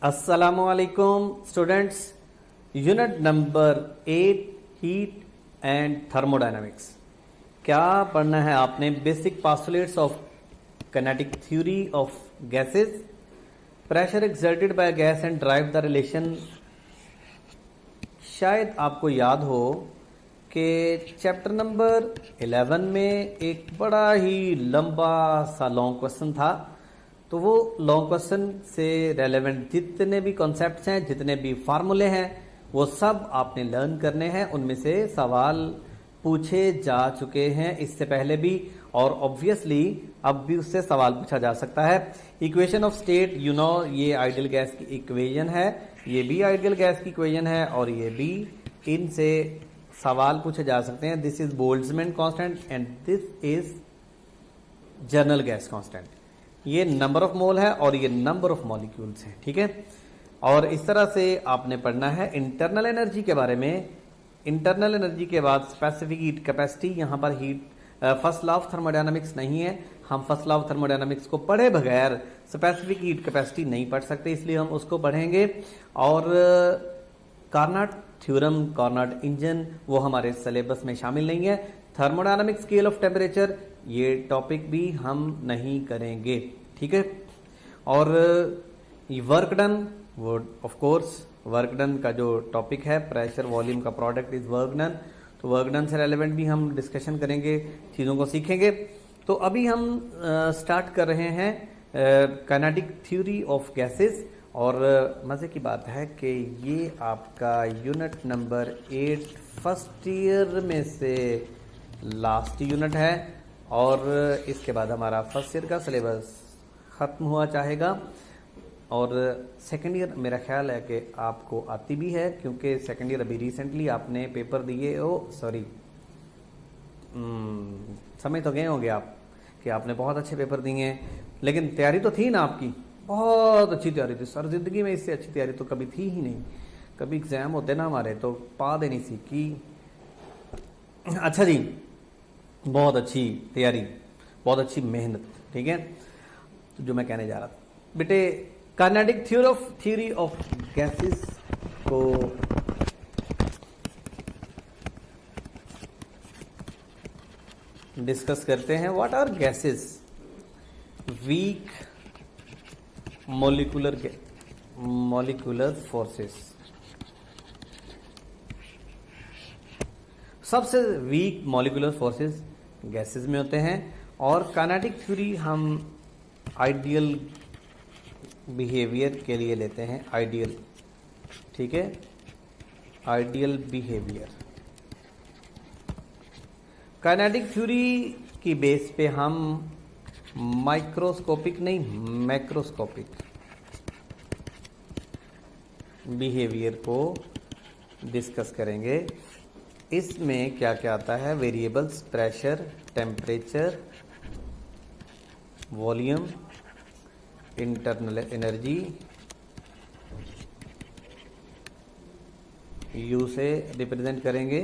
अस्सलामुअलैकुम students, unit number 8 heat and thermodynamics. क्या पढ़ना है आपने? Basic postulates of kinetic theory of gases, pressure exerted by gas and drive the relation. शायद आपको याद हो कि चैप्टर नंबर 11 में एक बड़ा ही लंबा सा लॉन्ग क्वेश्चन था। तो वो लॉन्ग क्वेश्चन से रेलेवेंट जितने भी कॉन्सेप्ट्स हैं, जितने भी फार्मूले हैं, वो सब आपने लर्न करने हैं। उनमें से सवाल पूछे जा चुके हैं इससे पहले भी, और ऑब्वियसली अब भी उससे सवाल पूछा जा सकता है। Equation of state, you know, ये आइडियल गैस की इक्वेशन है, ये भी आइडियल गैस की इक्वेशन है, और ये भी। इनसे सवाल पूछे जा सकते हैं। This is Boltzmann constant and this is general gas constant. ये नंबर ऑफ मोल है और ये नंबर ऑफ मॉलिक्यूल्स हैं, ठीक है। और इस तरह से आपने पढ़ना है इंटरनल एनर्जी के बारे में। इंटरनल एनर्जी के बाद स्पेसिफिक हीट कैपेसिटी। यहाँ पर heat first law of thermodynamics नहीं है, हम फर्स्ट लॉ ऑफ थर्मोडायनामिक्स को पढ़े बगैर स्पेसिफिक हीट कैपेसिटी नहीं पढ़ सकते, इसलिए हम उसको पढ़ेंगे। और कार्नोट थ्योरम, कार्नोट इंजन, वो हमारे सिलेबस में शामिल नहीं है। थर्मोडायनामिक स्केल ऑफ टेम्परेचर, ये टॉपिक भी हम नहीं करेंगे, ठीक है। और वर्क डन, वो ऑफ कोर्स वर्क डन का जो टॉपिक है, प्रेशर वॉल्यूम का प्रोडक्ट इज वर्क डन, तो वर्क डन से रेलेवेंट भी हम डिस्कशन करेंगे, चीज़ों को सीखेंगे। तो अभी हम स्टार्ट कर रहे हैं काइनेटिक थ्योरी ऑफ गैसेस। और मज़े की बात है कि ये आपका यूनिट नंबर 8 फर्स्ट ईयर में से लास्ट यूनिट है, और इसके बाद हमारा फर्स्ट ईयर का सिलेबस ख़त्म हुआ चाहेगा। और सेकेंड ईयर मेरा ख्याल है कि आपको आती भी है, क्योंकि सेकेंड ईयर अभी रिसेंटली आपने पेपर दिए। समझ तो गए होंगे आप कि आपने बहुत अच्छे पेपर दिए हैं, लेकिन तैयारी तो थी ना आपकी, बहुत अच्छी तैयारी थी सर। जिंदगी में इससे अच्छी तैयारी तो कभी थी ही नहीं। कभी एग्जाम होते ना हमारे तो पा देनी सीखी। अच्छा जी, बहुत अच्छी तैयारी, बहुत अच्छी मेहनत, ठीक है। तो जो मैं कहने जा रहा था बेटे, काइनेटिक थ्योरी ऑफ गैसेस को डिस्कस करते हैं। What are gases? Weak molecular forces. सबसे वीक मॉलिक्यूलर फोर्सेस गैसेस में होते हैं। और काइनेटिक थ्योरी हम आइडियल बिहेवियर के लिए लेते हैं, आइडियल, ठीक है, आइडियल बिहेवियर। काइनेटिक थ्योरी की बेस पे हम माइक्रोस्कोपिक नहीं, मैक्रोस्कोपिक बिहेवियर को डिस्कस करेंगे। इसमें क्या क्या आता है? Variables, pressure, temperature, volume, internal energy, you से रिप्रेजेंट करेंगे,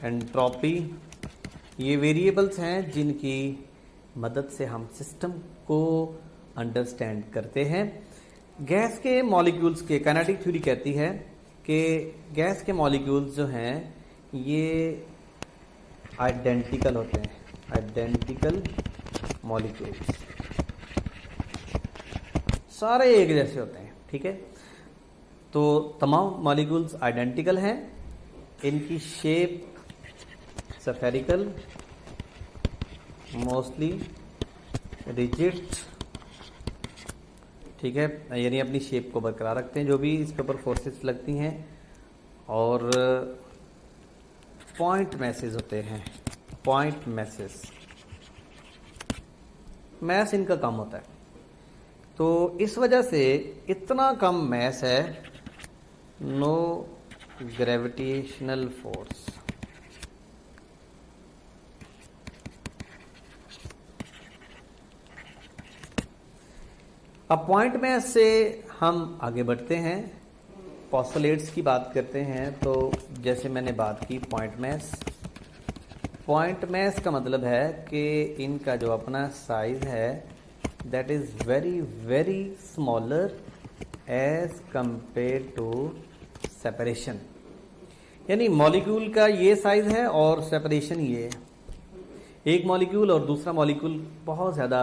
एंट्रोपी। ये वेरिएबल्स हैं जिनकी मदद से हम सिस्टम को अंडरस्टैंड करते हैं। गैस के मॉलिक्यूल्स के काइनेटिक थ्योरी कहती है कि गैस के मॉलिक्यूल्स जो हैं ये आइडेंटिकल होते हैं, आइडेंटिकल मॉलिक्यूल्स, सारे एक जैसे होते हैं, ठीक है। तो तमाम मॉलिक्यूल्स आइडेंटिकल हैं। इनकी शेप स्फेरिकल, मोस्टली रिजिड, ठीक है, यानी अपनी शेप को बरकरार रखते हैं जो भी इस पे ऊपर फोर्सेस लगती हैं। और पॉइंट मैसेज होते हैं, पॉइंट मैसेज, मैस इनका कम होता है। तो इस वजह से इतना कम मैस है, नो ग्रेविटेशनल फोर्स। अब पॉइंट मैस से हम आगे बढ़ते हैं, पोस्टुलेट्स की बात करते हैं। तो जैसे मैंने बात की पॉइंट मैस, पॉइंट मैस का मतलब है कि इनका जो अपना साइज है that is very very smaller as compare to separation. यानी मॉलिक्यूल का ये साइज है और सेपरेशन ये है। एक मॉलिक्यूल और दूसरा मॉलिक्यूल बहुत ज्यादा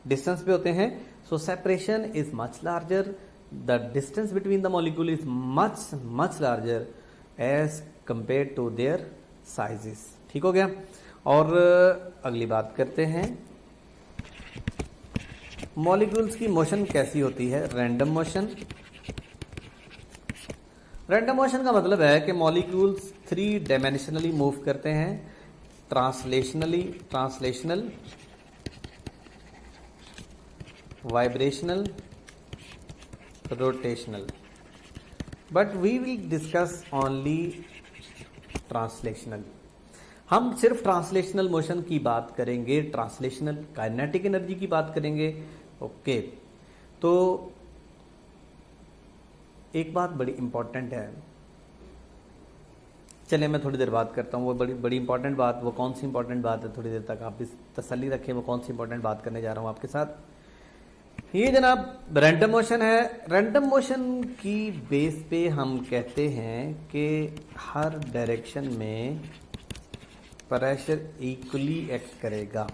डिस्टेंस पे होते हैं, so separation is much larger, the distance between the molecule is much much larger as compare to their sizes. ठीक हो गया। और अगली बात करते हैं, मॉलिक्यूल्स की मोशन कैसी होती है? Random motion. रैंडम मोशन का मतलब है कि मॉलिक्यूल्स 3 डायमेंशनली मूव करते हैं, translational, vibrational, rotational, but we will discuss only translational. हम सिर्फ ट्रांसलेशनल मोशन की बात करेंगे, ट्रांसलेशनल काइनेटिक एनर्जी की बात करेंगे। ओके, तो एक बात बड़ी इंपॉर्टेंट है, चलिए मैं थोड़ी देर बात करता हूँ। वो बड़ी बड़ी इंपॉर्टेंट बात, वो कौन सी इंपॉर्टेंट बात है, थोड़ी देर तक आप इस तसल्ली रखें, वो कौन सी इंपॉर्टेंट बात करने जा रहा हूँ आपके साथ। ये जनाब रैंडम मोशन है। रैंडम मोशन की बेस पे हम कहते हैं कि हर डायरेक्शन में प्रेशर इक्वली एक्ट करेगा।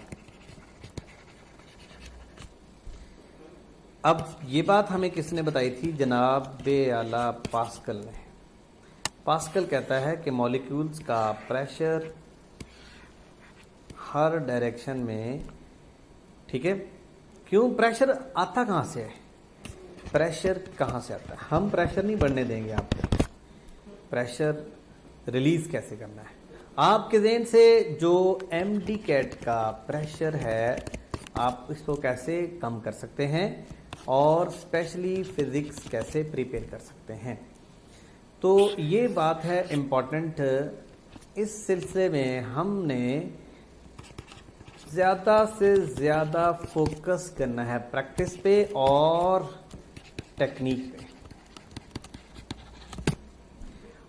अब ये बात हमें किसने बताई थी? जनाब आला पास्कल ने। पास्कल कहता है कि मॉलिक्यूल्स का प्रेशर हर डायरेक्शन में, ठीक है, क्यों प्रेशर आता कहां से है? प्रेशर कहां से आता है? हम प्रेशर नहीं बढ़ने देंगे आपको, प्रेशर रिलीज कैसे करना है। आपके ज़हन से जो एमडी कैट का प्रेशर है, आप इसको कैसे कम कर सकते हैं और स्पेशली फिजिक्स कैसे प्रिपेयर कर सकते हैं, तो ये बात है इम्पॉर्टेंट। इस सिलसिले में हमने ज़्यादा से ज़्यादा फोकस करना है प्रैक्टिस पे और टेक्निक पे।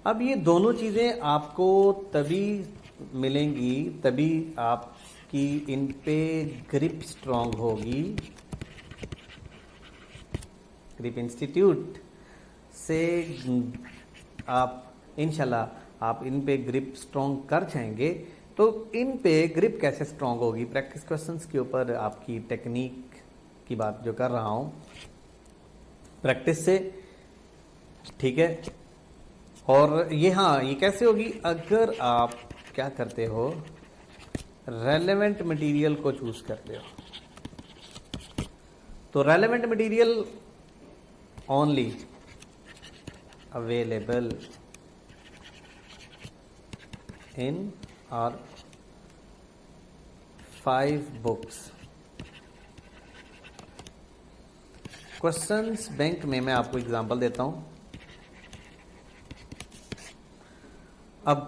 अब ये दोनों चीज़ें आपको तभी मिलेंगी, तभी आपकी इन पे ग्रिप स्ट्रांग होगी। ग्रिप इंस्टीट्यूट से आप इंशाल्लाह आप इन पे ग्रिप स्ट्रांग कर जाएंगे। तो इन पे ग्रिप कैसे स्ट्रांग होगी? प्रैक्टिस क्वेश्चंस के ऊपर आपकी टेक्निक की बात जो कर रहा हूं, प्रैक्टिस से, ठीक है। और ये ये कैसे होगी? अगर आप क्या करते हो, रेलेवेंट मटेरियल को चूज करते हो, तो relevant material only available in our 5 books. Questions bank में मैं आपको एग्जांपल देता हूं। अब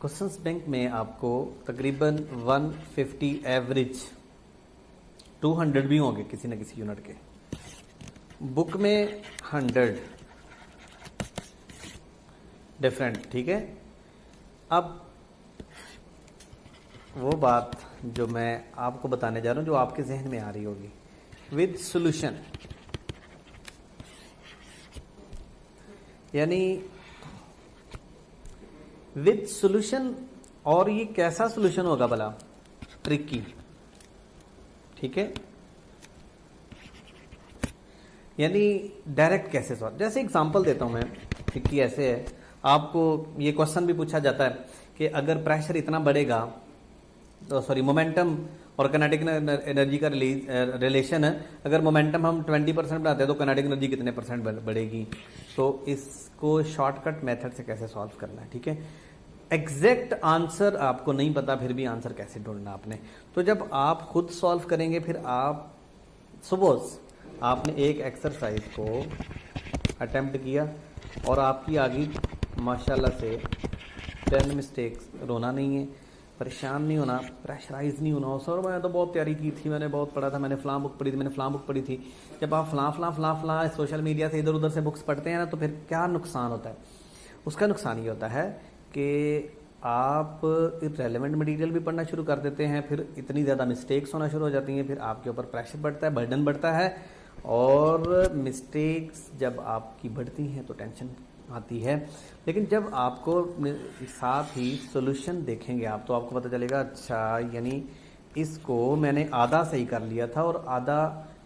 क्वेश्चंस बैंक में आपको तकरीबन 150 एवरेज, 200 भी होंगे किसी न किसी यूनिट के, बुक में 100 डिफरेंट, ठीक है। अब वो बात जो मैं आपको बताने जा रहा हूं, जो आपके जहन में आ रही होगी, विद सॉल्यूशन, यानी विद सॉल्यूशन। और ये कैसा सॉल्यूशन होगा भला? ट्रिकी, ठीक है, यानी डायरेक्ट कैसे सॉल्व। जैसे एग्जांपल देता हूं मैं, ट्रिकी ऐसे है, आपको ये क्वेश्चन भी पूछा जाता है कि अगर प्रेशर इतना बढ़ेगा, तो सॉरी मोमेंटम और काइनेटिक एनर्जी का रिलेशन है, अगर मोमेंटम हम 20% बढ़ाते हैं तो काइनेटिक एनर्जी कितने परसेंट बढ़ेगी। तो इसको शॉर्टकट मेथड से कैसे सॉल्व करना है, ठीक है। एग्जैक्ट आंसर आपको नहीं पता, फिर भी आंसर कैसे ढूंढना आपने, तो जब आप खुद सॉल्व करेंगे, फिर आप सपोज आपने एक एक्सरसाइज को अटेम्प्ट किया और आपकी आ गई माशाल्लाह से 10 मिस्टेक्स, रोना नहीं है, परेशान नहीं होना, प्रेशराइज नहीं होना। सर मैं तो बहुत तैयारी की थी, मैंने बहुत पढ़ा था, मैंने फलां बुक पढ़ी थी, मैंने फलां बुक पढ़ी थी। जब आप फलां सोशल मीडिया से इधर उधर से बुक्स पढ़ते हैं ना, तो फिर क्या नुकसान होता है? उसका नुकसान ये होता है कि आप रेलेवेंट मटेरियल भी पढ़ना शुरू कर देते हैं, फिर इतनी ज़्यादा मिस्टेक्स होना शुरू हो जाती हैं, फिर आपके ऊपर प्रेशर बढ़ता है, बर्डन बढ़ता है, और मिस्टेक्स जब आपकी बढ़ती हैं तो टेंशन आती है, लेकिन जब आपको साथ ही सॉल्यूशन देखेंगे आप तो आपको पता चलेगा अच्छा यानी इसको मैंने आधा सही कर लिया था और आधा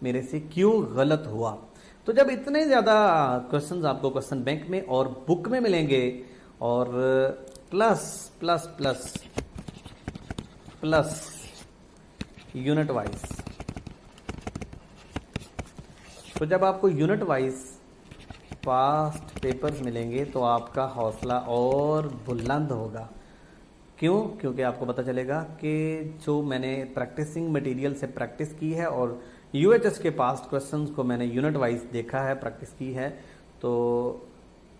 मेरे से क्यों गलत हुआ। तो जब इतने ज़्यादा क्वेश्चंस आपको क्वेश्चन बैंक में और बुक में मिलेंगे और plus plus plus plus unit wise, तो जब आपको यूनिट वाइज पास्ट पेपर्स मिलेंगे तो आपका हौसला और बुलंद होगा। क्यों? क्योंकि आपको पता चलेगा कि जो मैंने प्रैक्टिसिंग मटेरियल से प्रैक्टिस की है और यूएचएस के पास्ट क्वेश्चंस को मैंने यूनिट वाइज देखा है, प्रैक्टिस की है, तो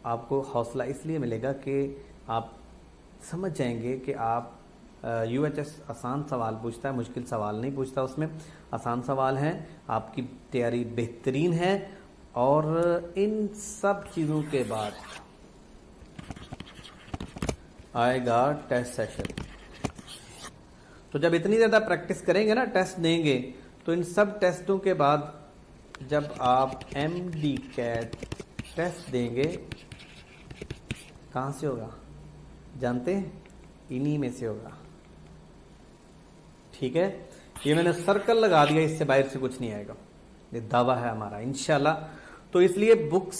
आपको हौसला इसलिए मिलेगा कि आप समझ जाएंगे कि आप यूएचएस आसान सवाल पूछता है, मुश्किल सवाल नहीं पूछता, उसमें आसान सवाल हैं, आपकी तैयारी बेहतरीन है। और इन सब चीज़ों के बाद आएगा टेस्ट सेशन। तो जब इतनी ज़्यादा प्रैक्टिस करेंगे ना, टेस्ट देंगे, तो इन सब टेस्टों के बाद जब आप एमडी कैट टेस्ट देंगे, कहाँ से होगा जानते हैं? इन्हीं में से होगा। ठीक है, ये मैंने सर्कल लगा दिया, इससे बाहर से कुछ नहीं आएगा, ये दावा है हमारा इंशाल्लाह। तो इसलिए books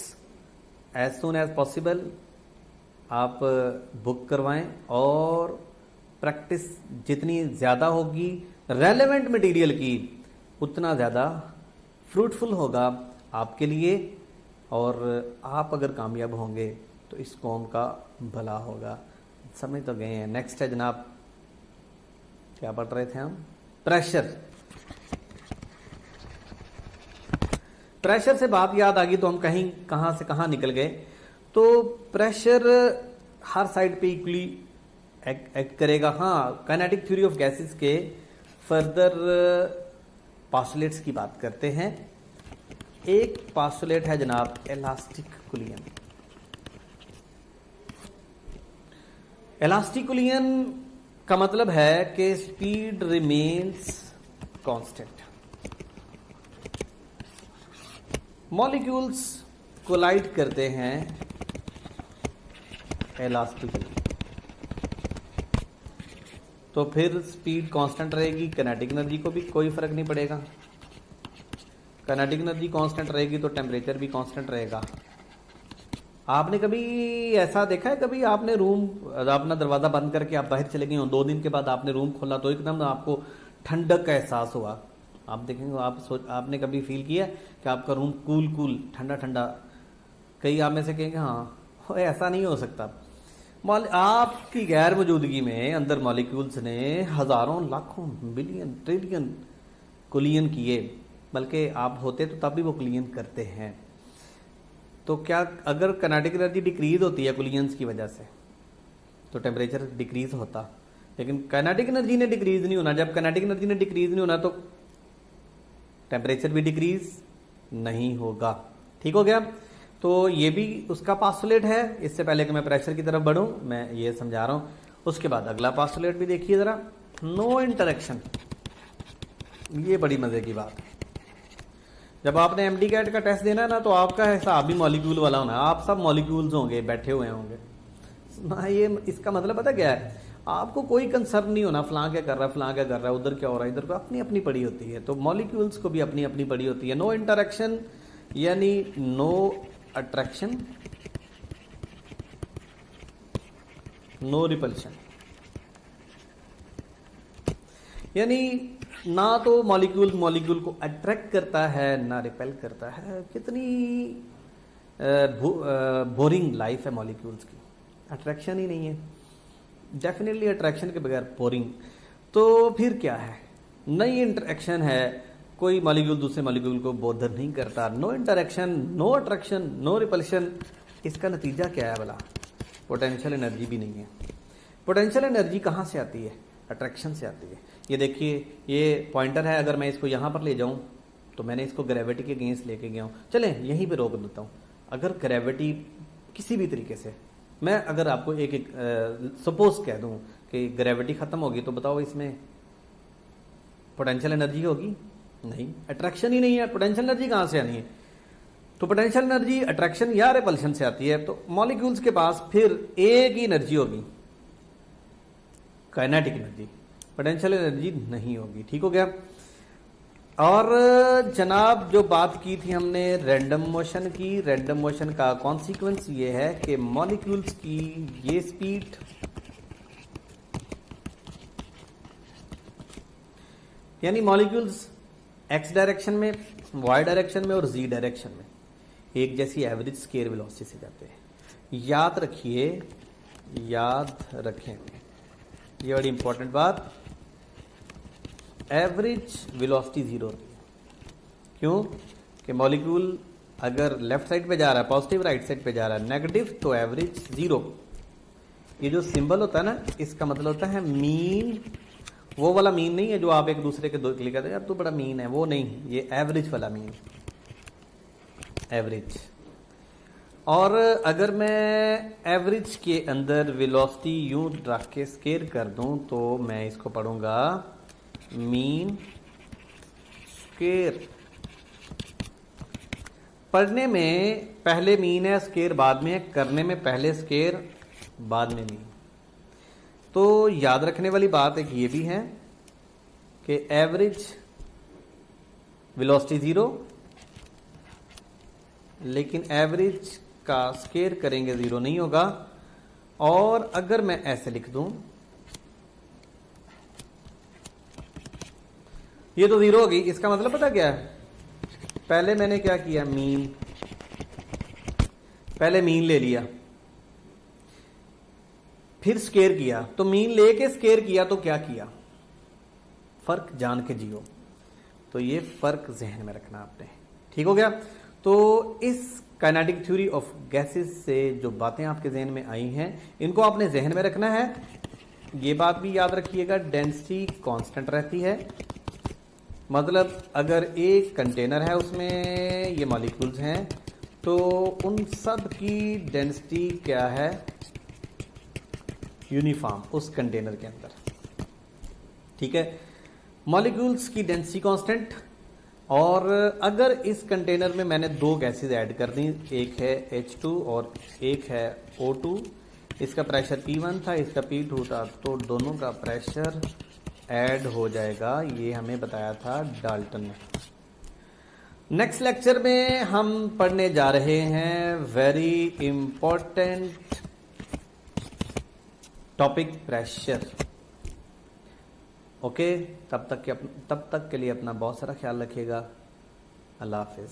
as soon as possible आप बुक करवाएं और प्रैक्टिस जितनी ज़्यादा होगी रेलेवेंट मटेरियल की उतना ज़्यादा फ्रूटफुल होगा आपके लिए, और आप अगर कामयाब होंगे तो इस कौम का भला होगा। समझ तो गए हैं। नेक्स्ट है जनाब, क्या पढ़ रहे थे हम? प्रेशर। प्रेशर से बात याद आ गई तो हम कहीं कहां से कहां निकल गए। तो प्रेशर हर साइड पे इक्वली एक्ट करेगा। हाँ, काइनेटिक थ्योरी ऑफ गैसेस के फर्दर पास्टुलेट्स की बात करते हैं। एक पास्टुलेट है जनाब इलास्टिकुलियन। इलास्टिकुलियन का मतलब है कि speed remains constant. Molecules collide करते हैं इलास्टिकली, तो फिर स्पीड कांस्टेंट रहेगी, काइनेटिक एनर्जी को भी कोई फर्क नहीं पड़ेगा। काइनेटिक एनर्जी कांस्टेंट रहेगी तो टेम्परेचर भी कांस्टेंट रहेगा। आपने कभी ऐसा देखा है? कभी आपने रूम अपना दरवाजा बंद करके आप बाहर चले गए हो, 2 दिन के बाद आपने रूम खोला तो एकदम आपको ठंडक का एहसास हुआ। आप देखेंगे, आपने कभी फील किया कि आपका रूम कूल ठंडा ठंडा? कई आप में से कहेंगे हाँ, ऐसा नहीं हो सकता। आपकी गैर मौजूदगी में अंदर मॉलिक्यूल्स ने हजारों लाखों बिलियन ट्रिलियन कुलियन किए, बल्कि आप होते तो तब भी वो कुलियन करते हैं। तो क्या अगर काइनेटिक एनर्जी डिक्रीज होती है कुलियंस की वजह से तो टेम्परेचर डिक्रीज होता, लेकिन काइनेटिक एनर्जी ने डिक्रीज नहीं होना। जब काइनेटिक एनर्जी ने डिक्रीज नहीं होना तो टेम्परेचर भी डिक्रीज नहीं होगा। ठीक हो गया? तो ये भी उसका पास्टुलेट है। इससे पहले कि मैं प्रेशर की तरफ बढ़ूं, मैं ये समझा रहा हूं। उसके बाद अगला पास्टुलेट भी देखिए जरा, नो इंटरेक्शन। ये बड़ी मजे की बात है। जब आपने एमडी कैट का टेस्ट देना है ना, तो आपका हिसाब भी मॉलिक्यूल वाला होना है। आप सब मॉलिक्यूल्स होंगे, बैठे हुए होंगे ना। ये इसका मतलब पता क्या है? आपको कोई कंसर्न नहीं होना फलां क्या कर रहा है, फलां क्या कर रहा है, उधर क्या हो रहा है, इधर को अपनी अपनी पड़ी होती है। तो मॉलिक्यूल्स को भी अपनी अपनी पड़ी होती है। नो इंटरेक्शन यानी नो अट्रैक्शन, नो रिपल्शन, यानी ना तो मॉलिक्यूल मॉलिक्यूल को अट्रैक्ट करता है ना रिपेल करता है। कितनी बोरिंग लाइफ है मॉलिक्यूल्स की, अट्रैक्शन ही नहीं है। डेफिनेटली अट्रैक्शन के बगैर बोरिंग। तो फिर क्या है? नई इंटरेक्शन है, कोई मॉलिक्यूल दूसरे मॉलिक्यूल को बोधर नहीं करता। No interaction, no attraction, no repulsion. इसका नतीजा क्या है भला? पोटेंशियल एनर्जी भी नहीं है। पोटेंशियल एनर्जी कहाँ से आती है? अट्रैक्शन से आती है। ये देखिए, ये पॉइंटर है, अगर मैं इसको यहाँ पर ले जाऊँ तो मैंने इसको ग्रेविटी के अगेंस्ट लेके गया हूँ। चलें यहीं पे रोक देता हूँ। अगर ग्रेविटी किसी भी तरीके से, मैं अगर आपको एक सपोज कह दूँ कि ग्रेविटी खत्म होगी, तो बताओ इसमें पोटेंशियल एनर्जी होगी? नहीं, अट्रैक्शन ही नहीं है, पोटेंशियल एनर्जी कहां से आनी है? तो पोटेंशियल एनर्जी अट्रैक्शन या रिपल्शन से आती है। तो मॉलिक्यूल्स के पास फिर एक ही एनर्जी होगी, काइनेटिक एनर्जी, पोटेंशियल एनर्जी नहीं होगी। ठीक हो गया। और जनाब जो बात की थी हमने रैंडम मोशन की, रैंडम मोशन का कॉन्सिक्वेंस ये है कि मॉलिक्यूल्स की ये स्पीड यानी मॉलिक्यूल्स एक्स डायरेक्शन में, वाई डायरेक्शन में और जी डायरेक्शन में एक जैसी एवरेज स्केयर वेलोसिटी से जाते हैं। याद रखिए, याद रखें, ये बड़ी इंपॉर्टेंट बात, एवरेज वेलोसिटी जीरो होती है। क्यों? कि मॉलिक्यूल अगर लेफ्ट साइड पे जा रहा है पॉजिटिव, राइट साइड पे जा रहा है नेगेटिव, तो एवरेज जीरो। ये जो सिंबल होता है ना, इसका मतलब होता है मीन। वो वाला मीन नहीं है जो आप एक दूसरे के दो क्लिक करते हैं यार तू बड़ा मीन है, वो नहीं, ये एवरेज वाला मीन, एवरेज। और अगर मैं एवरेज के अंदर वेलोसिटी यूं रख के स्केयर कर दूं तो मैं इसको पढ़ूंगा मीन स्केयर। पढ़ने में पहले मीन है, स्केयर बाद में है, करने में पहले स्केयर बाद में मीन। तो याद रखने वाली बात एक ये भी है कि एवरेज वेलोसिटी जीरो, लेकिन एवरेज का स्केयर करेंगे जीरो नहीं होगा। और अगर मैं ऐसे लिख दूं, ये तो जीरो होगी, इसका मतलब पता क्या है? पहले मैंने क्या किया, मीन, पहले मीन ले लिया, फिर स्केयर किया। तो मीन लेके स्केयर किया तो क्या किया? फर्क जान के जियो। तो ये फर्क जहन में रखना आपने। ठीक हो गया। तो इस काइनेटिक थ्योरी ऑफ गैसेस से जो बातें आपके जहन में आई हैं, इनको आपने जहन में रखना है। ये बात भी याद रखिएगा, डेंसिटी कांस्टेंट रहती है। मतलब अगर एक कंटेनर है, उसमें ये मॉलिक्यूल्स हैं, तो उन सब की डेंसिटी क्या है? यूनिफॉर्म उस कंटेनर के अंदर। ठीक है, मॉलिक्यूल्स की डेंसिटी कांस्टेंट। और अगर इस कंटेनर में मैंने दो गैसेस ऐड कर दी, एक है H2 और एक है O2, इसका प्रेशर P1 था, इसका P2 था, तो दोनों का प्रेशर ऐड हो जाएगा। ये हमें बताया था डाल्टन ने। नेक्स्ट लेक्चर में हम पढ़ने जा रहे हैं very important topic, pressure. Okay, तब तक के लिए अपना बहुत सारा ख्याल रखिएगा। अल्लाह हाफिज।